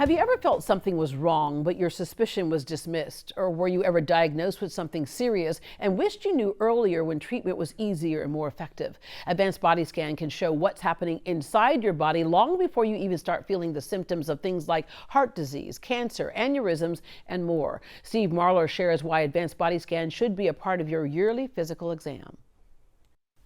Have you ever felt something was wrong, but your suspicion was dismissed? Or were you ever diagnosed with something serious and wished you knew earlier when treatment was easier and more effective? Advanced body scan can show what's happening inside your body long before you even start feeling the symptoms of things like heart disease, cancer, aneurysms, and more. Steve Marlar shares why advanced body scan should be a part of your yearly physical exam.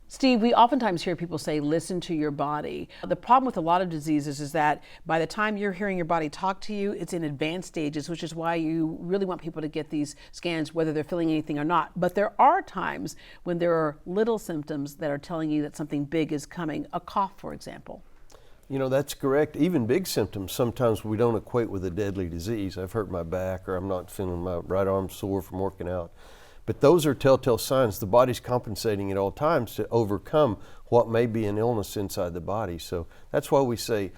Steve, we oftentimes hear people say, listen to your body. The problem with a lot of diseases is that by the time you're hearing your body talk to you, it's in advanced stages, which is why you really want people to get these scans, whether they're feeling anything or not. But there are times when there are little symptoms that are telling you that something big is coming, a cough, for example. You know, that's correct. Even big symptoms, sometimes we don't equate with a deadly disease. I've hurt my back, or I'm not feeling my right arm sore from working out. But those are telltale signs. The body's compensating at all times to overcome what may be an illness inside the body. So that's why we say,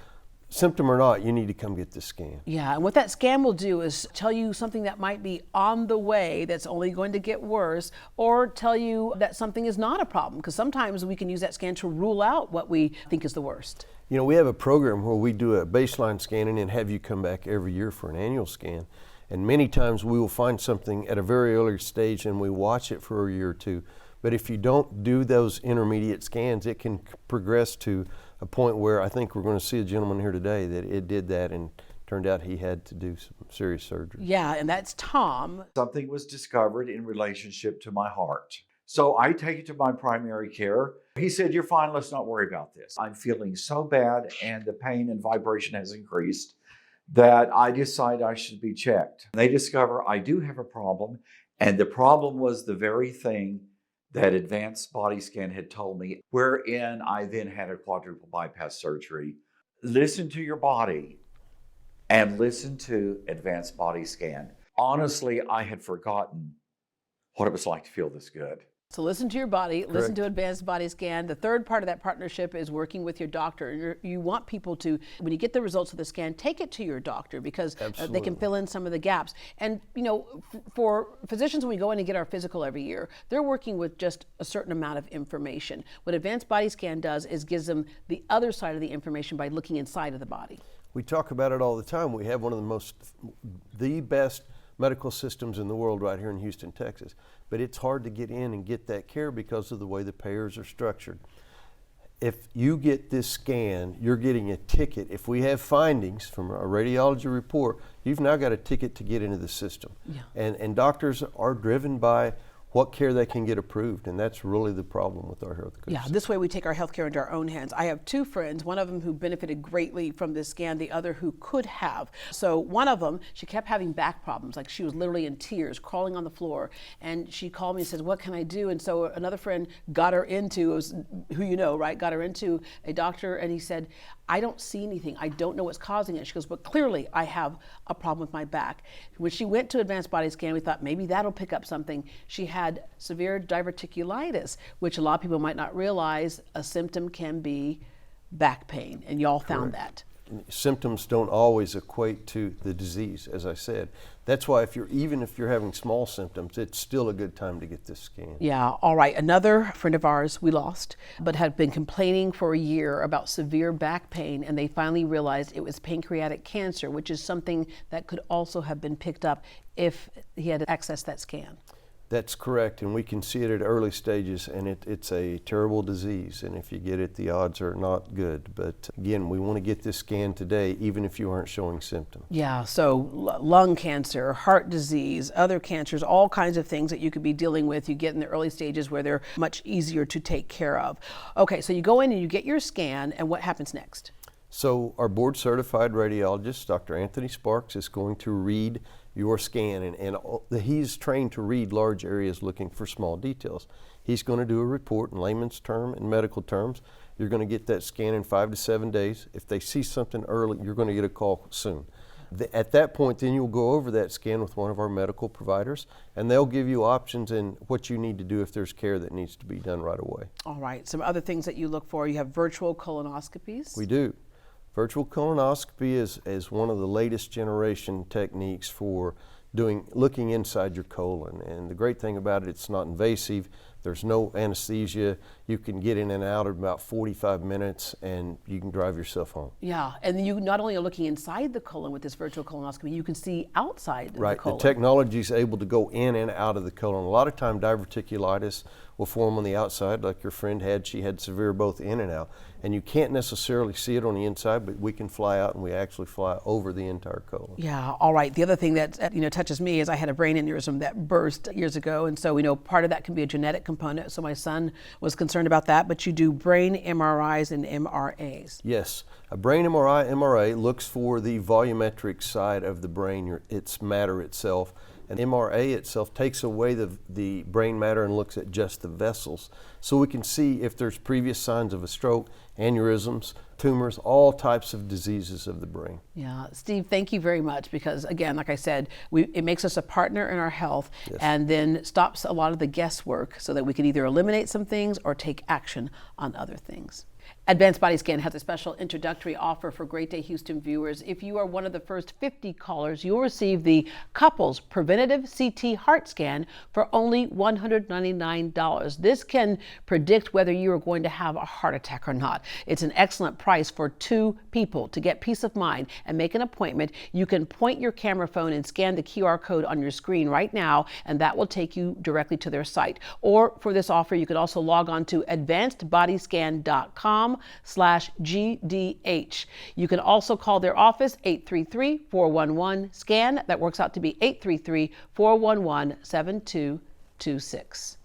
symptom or not, you need to come get this scan. Yeah, and what that scan will do is tell you something that might be on the way that's only going to get worse, or tell you that something is not a problem, because sometimes we can use that scan to rule out what we think is the worst. You know, we have a program where we do a baseline scan and then have you come back every year for an annual scan. And many times we will find something at a very early stage and we watch it for a year or two. But if you don't do those intermediate scans, it can progress to a point where I think we're going to see a gentleman here today that it did that and turned out he had to do some serious surgery. Yeah, and that's Tom. Something was discovered in relationship to my heart. So I take it to my primary care. He said, "You're fine, let's not worry about this." I'm feeling so bad and the pain and vibration has increased that I decide I should be checked. They discover I do have a problem, and the problem was the very thing that advanced body scan had told me, wherein I then had a quadruple bypass surgery. Listen to your body and listen to advanced body scan. Honestly, I had forgotten what it was like to feel this good. So listen to your body, Correct. Listen to advanced body scan. The third part of that partnership is working with your doctor. You want people to, when you get the results of the scan, take it to your doctor, because they can fill in some of the gaps. And you know, for physicians, when we go in and get our physical every year, they're working with just a certain amount of information. What advanced body scan does is gives them the other side of the information by looking inside of the body. We talk about it all the time. We have one of the best medical systems in the world right here in Houston, Texas. But it's hard to get in and get that care because of the way the payers are structured. If you get this scan, you're getting a ticket. If we have findings from a radiology report, you've now got a ticket to get into the system. Yeah. And doctors are driven by what care they can get approved, and that's really the problem with our health care. Yeah, this way we take our health care into our own hands. I have two friends, one of them who benefited greatly from this scan, the other who could have. So one of them, she kept having back problems, like she was literally in tears, crawling on the floor, and she called me and said, "What can I do?" And so another friend got her into, who you know, right, got her into a doctor, and he said, "I don't see anything. I don't know what's causing it." She goes, "But clearly I have a problem with my back." When she went to advanced body scan, we thought maybe that'll pick up something. She had severe diverticulitis, which a lot of people might not realize a symptom can be back pain, and y'all found that. Symptoms don't always equate to the disease, as I said. That's why even if you're having small symptoms, it's still a good time to get this scan. Yeah, all right. Another friend of ours we lost, but had been complaining for a year about severe back pain, and they finally realized it was pancreatic cancer, which is something that could also have been picked up if he had accessed that scan. That's correct, and we can see it at early stages, and it's a terrible disease, and if you get it, the odds are not good. But again, we want to get this scan today, even if you aren't showing symptoms. Yeah, so lung cancer, heart disease, other cancers, all kinds of things that you could be dealing with, you get in the early stages where they're much easier to take care of. Okay, so you go in and you get your scan, and what happens next? So our board certified radiologist, Dr. Anthony Sparks, is going to read your scan, and he's trained to read large areas looking for small details. He's going to do a report in layman's term and medical terms. You're going to get that scan in 5 to 7 days. If they see something early, you're going to get a call soon. At that point, then you'll go over that scan with one of our medical providers, and they'll give you options in what you need to do if there's care that needs to be done right away. All right, some other things that you look for. You have virtual colonoscopies. We do. Virtual colonoscopy is one of the latest generation techniques for looking inside your colon. And the great thing about it, it's not invasive, There's no anesthesia. You can get in and out in about 45 minutes, and you can drive yourself home. Yeah, and you not only are looking inside the colon with this virtual colonoscopy, you can see outside of Right, the colon. the technology is able to go in and out of the colon. A lot of time diverticulitis will form on the outside, like your friend had. She had severe both in and out. And you can't necessarily see it on the inside, but we can fly out, and we actually fly over the entire colon. Yeah, all right. The other thing that touches me is I had a brain aneurysm that burst years ago, and so we know part of that can be a genetic component. So my son was concerned about that, but you do brain MRIs and MRAs. Yes, a brain MRA looks for the volumetric side of the brain, its matter itself. And MRA itself takes away the brain matter and looks at just the vessels. So we can see if there's previous signs of a stroke, aneurysms, tumors, all types of diseases of the brain. Yeah, Steve, thank you very much, because again, like I said, it makes us a partner in our health. Yes. And then stops a lot of the guesswork so that we can either eliminate some things or take action on other things. Advanced Body Scan has a special introductory offer for Great Day Houston viewers. If you are one of the first 50 callers, you'll receive the Couples Preventative CT Heart Scan for only $199. This can predict whether you are going to have a heart attack or not. It's an excellent price for 2 people. To get peace of mind and make an appointment, you can point your camera phone and scan the QR code on your screen right now, and that will take you directly to their site. Or for this offer, you can also log on to advancedbodyscan.com/GDH. You can also call their office, 833-411-SCAN. That works out to be 833-411-7226.